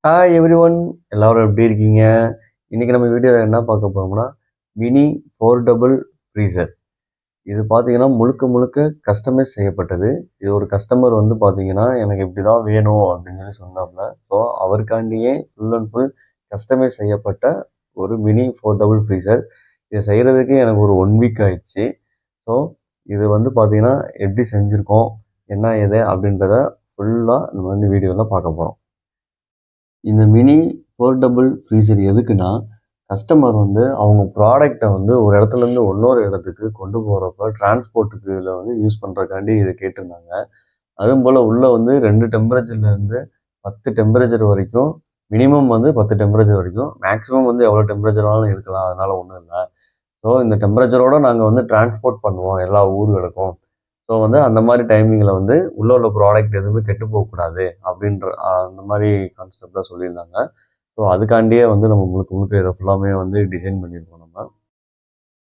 Hi every one, எல்லோரும் எப்படி இருக்கீங்க? இன்றைக்கி நம்ம வீடியோவில் என்ன பார்க்க போகிறோம்னா, மினி போர்ட்டபிள் ஃப்ரீசர். இது பார்த்தீங்கன்னா முழுக்க முழுக்க கஸ்டமைஸ் செய்யப்பட்டது. இது ஒரு கஸ்டமர் வந்து பார்த்தீங்கன்னா எனக்கு இப்படி தான் வேணும் அப்படின்னு சொல்லி சொன்னாப்புல. ஸோ அவருக்காண்டியே ஃபுல் அண்ட் ஃபுல் கஸ்டமைஸ் செய்யப்பட்ட ஒரு மினி போர்ட்டபிள் ஃப்ரீசர். இதை செய்கிறதுக்கு எனக்கு ஒரு 1 வீக் ஆயிடுச்சு. ஸோ இது வந்து பார்த்தீங்கன்னா எப்படி செஞ்சுருக்கோம், என்ன ஏது அப்படின்றத ஃபுல்லாக நம்ம வந்து வீடியோவில் பார்க்க போகிறோம். இந்த மினி போர்ட்டபிள் ஃப்ரீசர் எதுக்குன்னா, கஸ்டமர் வந்து அவங்க ப்ராடக்ட்டை வந்து ஒரு இடத்துலேருந்து இன்னொரு இடத்துக்கு கொண்டு போகிறப்ப டிரான்ஸ்போர்ட்டுக்கு இதில் வந்து யூஸ் பண்ணுறக்காண்டி இதை கேட்டிருந்தாங்க. அதுவும் போல் உள்ளே வந்து 2 டெம்பரேச்சர்லேருந்து 10 டெம்பரேச்சர் வரைக்கும், மினிமம் வந்து 10 டெம்பரேச்சர் வரைக்கும், மேக்ஸிமம் வந்து எவ்வளோ டெம்பரேச்சர் வேணாலும் இருக்கலாம். அதனால் ஒன்றும் இல்லை. ஸோ இந்த டெம்பரேச்சரோடு நாங்கள் வந்து டிரான்ஸ்போர்ட் பண்ணுவோம் எல்லா ஊர்களுக்கும். ஸோ வந்து அந்த மாதிரி டைமிங்கில் வந்து உள்ள ப்ராடக்ட் எதுவுமே கெட்டு போகக்கூடாது அப்படின்ற அந்த மாதிரி கான்செப்டாக சொல்லியிருந்தாங்க. ஸோ அதுக்காண்டியே வந்து நம்ம முழுக்க முழுக்க இதை ஃபுல்லாமே வந்து டிசைன் பண்ணியிருக்கோம் நம்ம.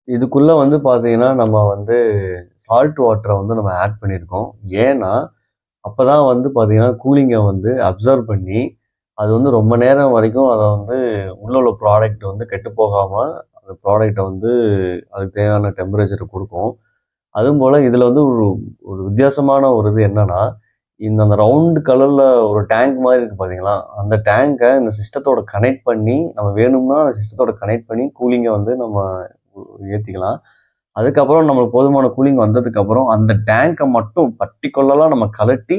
இதுக்குள்ளே வந்து பார்த்தீங்கன்னா நம்ம வந்து சால்ட் வாட்டரை வந்து நம்ம ஆட் பண்ணியிருக்கோம். ஏன்னா அப்போ தான் வந்து பார்த்தீங்கன்னா கூலிங்கை வந்து அப்சர்வ் பண்ணி அது வந்து ரொம்ப நேரம் வரைக்கும் அதை வந்து உள்ள ப்ராடக்ட் வந்து கெட்டு போகாமல் அந்த ப்ராடக்டை வந்து அதுக்கு தேவையான டெம்பரேச்சரை கொடுக்கும். அதுவும் போல் இதில் வந்து ஒரு ஒரு வித்தியாசமான ஒரு இது என்னன்னா, அந்த ரவுண்டு கலரில் ஒரு டேங்க் மாதிரி இருக்குது பார்த்தீங்களா, அந்த டேங்கை இந்த சிஸ்டத்தோட கனெக்ட் பண்ணி நம்ம வேணும்னா அந்த சிஸ்டத்தோட கனெக்ட் பண்ணி கூலிங்கை வந்து நம்ம ஏற்றிக்கலாம். அதுக்கப்புறம் நம்மளுக்கு போதுமான கூலிங் வந்ததுக்கப்புறம் அந்த டேங்கை மட்டும் பர்ட்டிகுலராக நம்ம கழட்டி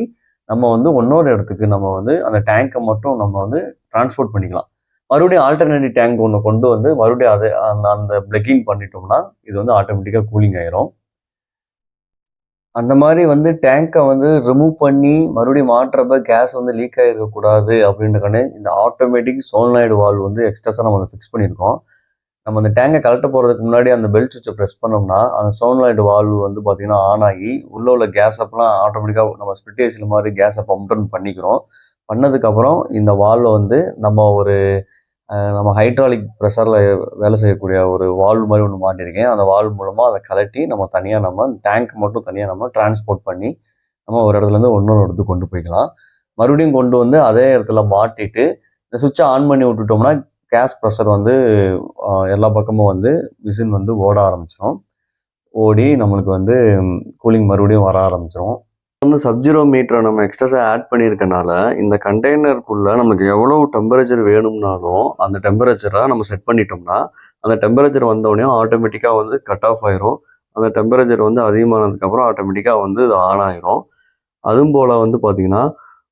நம்ம வந்து இன்னொரு இடத்துக்கு நம்ம வந்து அந்த டேங்கை மட்டும் நம்ம வந்து டிரான்ஸ்போர்ட் பண்ணிக்கலாம். மறுபடியும் ஆல்டர்னேட்டிவ் டேங்க் ஒன்று கொண்டு வந்து மறுபடியும் அதை அந்த பிளக்கிங் பண்ணிட்டோம்னா இது வந்து ஆட்டோமேட்டிக்காக கூலிங் ஆயிரும். அந்த மாதிரி வந்து டேங்கை வந்து ரிமூவ் பண்ணி மறுபடியும் மாட்டுறப்ப கேஸ் வந்து லீக் ஆகிருக்கக்கூடாது அப்படின்றக்கானே இந்த ஆட்டோமேட்டிக் சோலனாய்டு வால்வ் வந்து எக்ஸ்ட்ராஸாக நம்ம ஃபிக்ஸ் பண்ணியிருக்கோம். நம்ம அந்த டேங்கை கழட்ட போகிறதுக்கு முன்னாடி அந்த பெல்ட் சுவிட்சை ப்ரெஸ் பண்ணோம்னா அந்த சோலனாய்டு வால்வ் வந்து பார்த்திங்கன்னா ஆன் ஆகி உள்ள கேஸ் அப்பெல்லாம் ஆட்டோமேட்டிக்காக நம்ம ஸ்பிளிட் ஏசியில் மாதிரி கேஸை பம்ப் டவுன் பண்ணிக்கிறோம். பண்ணதுக்கப்புறம் இந்த வால்வை வந்து நம்ம ஹைட்ராலிக் ப்ரெஷரில் வேலை செய்யக்கூடிய ஒரு வால்வ் மாதிரி ஒன்று மாட்டியிருக்கேன். அந்த வால்வ் மூலமாக அதை கழட்டி நம்ம தனியாக நம்ம டேங்க் மட்டும் தனியாக நம்ம டிரான்ஸ்போர்ட் பண்ணி நம்ம ஒரு இடத்துலேருந்து இன்னொரு இடத்துக்கு கொண்டு போய்க்கலாம். மறுபடியும் கொண்டு வந்து அதே இடத்துல மாட்டிட்டு இந்த சுவிட்சை ஆன் பண்ணி விட்டுட்டோம்னா கேஸ் ப்ரெஷர் வந்து எல்லா பக்கமும் வந்து மிஷின் வந்து ஓட ஆரம்பிச்சிடும். ஓடி நம்மளுக்கு வந்து கூலிங் மறுபடியும் வர ஆரம்பிச்சிடும். வந்து சப்ஜீரோ மீட்டரை நம்ம எக்ஸ்ட்ராஸாக ஆட் பண்ணியிருக்கனால இந்த கண்டெய்னருக்குள்ளே நமக்கு எவ்வளோ டெம்பரேச்சர் வேணும்னாலும் அந்த டெம்பரேச்சரை நம்ம செட் பண்ணிட்டோம்னா அந்த டெம்பரேச்சர் வந்தோடனே ஆட்டோமேட்டிக்காக வந்து கட் ஆஃப் ஆயிரும். அந்த டெம்பரேச்சர் வந்து அதிகமானதுக்கப்புறம் ஆட்டோமேட்டிக்காக வந்து இது ஆன் ஆயிரும். அதுவும் போல் வந்து பார்த்திங்கன்னா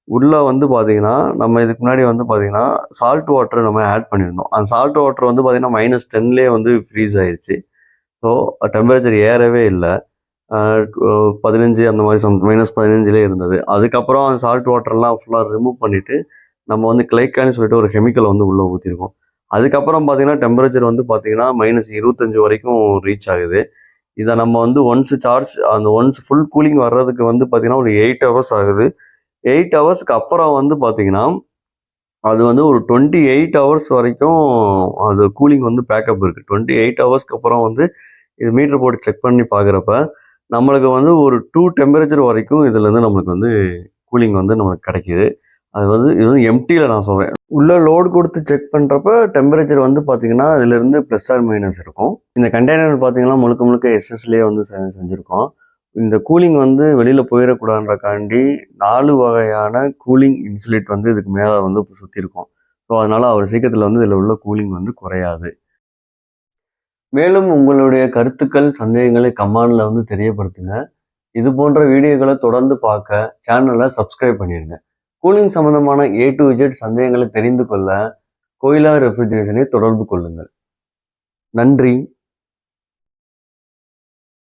உள்ளே வந்து பார்த்திங்கன்னா நம்ம இதுக்கு முன்னாடி வந்து பார்த்திங்கன்னா சால்ட் வாட்டர் நம்ம ஆட் பண்ணியிருந்தோம். அந்த சால்ட் வாட்டர் வந்து பார்த்திங்கன்னா -10லேயே வந்து ஃப்ரீஸ் ஆயிடுச்சு. ஸோ டெம்பரேச்சர் ஏறவே இல்லை. 15 அந்த மாதிரி -15லே இருந்தது. அதுக்கப்புறம் அந்த சால்ட் வாட்டர்லாம் ஃபுல்லாக ரிமூவ் பண்ணிவிட்டு நம்ம வந்து கிளைக்கான்னு சொல்லிட்டு ஒரு கெமிக்கலை வந்து உள்ளே ஊற்றிருக்கோம். அதுக்கப்புறம் பார்த்தீங்கன்னா டெம்பரேச்சர் வந்து பார்த்தீங்கன்னா -25 வரைக்கும் ரீச் ஆகுது. இதை நம்ம வந்து ஒன்ஸ் ஃபுல் கூலிங் வர்றதுக்கு வந்து பார்த்தீங்கன்னா ஒரு 8 ஹவர்ஸ் ஆகுது. 8 ஹவர்ஸ்க்கு அப்புறம் வந்து பார்த்தீங்கன்னா அது வந்து ஒரு 28 ஹவர்ஸ் வரைக்கும் அது கூலிங் வந்து பேக்கப் இருக்குது. 28 ஹவர்ஸ்க்கு அப்புறம் வந்து இது மீட்டர் போட்டு செக் பண்ணி பார்க்குறப்ப நம்மளுக்கு வந்து ஒரு 2 டெம்பரேச்சர் வரைக்கும் இதுலேருந்து நம்மளுக்கு வந்து கூலிங் வந்து நம்மளுக்கு கிடைக்கிது. இது வந்து எம்டியில் நான் சொல்கிறேன். உள்ள லோடு கொடுத்து செக் பண்ணுறப்ப டெம்பரேச்சர் வந்து பார்த்திங்கன்னா இதுலேருந்து +or- இருக்கும். இந்த கண்டெய்னர் பார்த்திங்கன்னா முழுக்க முழுக்க எஸ்எஸ்லேயே வந்து செஞ்சுருக்கோம். இந்த கூலிங் வந்து வெளியில் போயிடக்கூடாதுன்றக்காண்டி 4 வகையான கூலிங் இன்சுலேட் வந்து இதுக்கு மேலே வந்து சுற்றிருக்கோம். ஸோ அதனால் அவர் சீக்கிரத்தில் வந்து இதில் உள்ள கூலிங் வந்து குறையாது. மேலும் உங்களுடைய கருத்துக்கள், சந்தேகங்களை கமெண்ட்ல வந்து தெரியப்படுத்துங்க. இது போன்ற வீடியோக்களை தொடர்ந்து பார்க்க சேனலை சப்ஸ்கிரைப் பண்ணிடுங்க. கூலிங் சம்பந்தமான A to Z சந்தேகங்களை தெரிந்து கொள்ள கோயிலா ரெஃப்ரிஜரேஷனை தொடர்பு கொள்ளுங்கள். நன்றி.